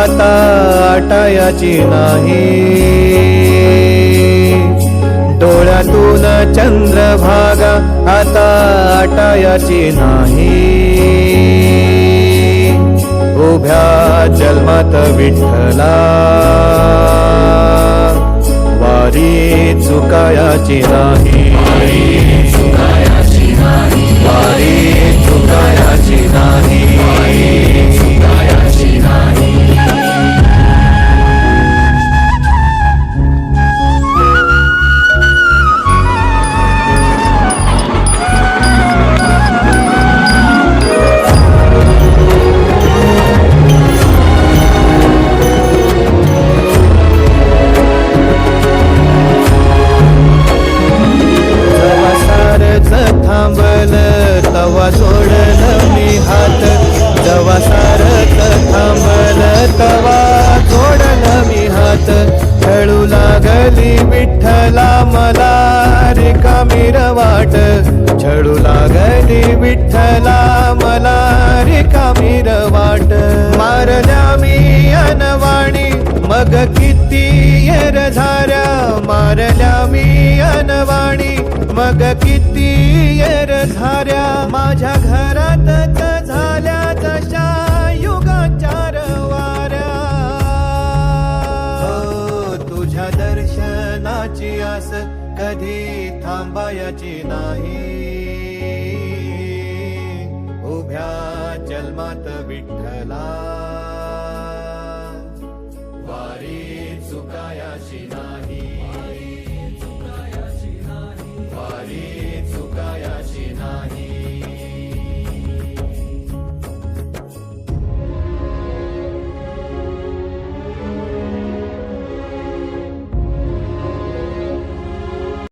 आता आटायाची नाही, डोळ्यातून चंद्रभागा आता आटायाची नाही. उभ्या जन्मात विठ्ठला वारी चुकायाची नाही, वारी चुकायाची नाही. तवा सोडलं मी हात, जवा सारख थांबलं तवा सोडलं मी हात. खेळू लागली विठ्ठला मला रिकामी वाट, छळू लागली विठ्ठला मला रिकामी वाट. मारल्या मी अनवाणी मग किती येर झाऱ्या, मारल्या मी अनवाणी मग किती येर झाऱ्या. माझ्या घरातच झाल्या तशा युगाचार वाऱ्या. तुझ्या दर्शनाची आस कधी थांबायची नाही, उभ्या जन्मात विठ्ठला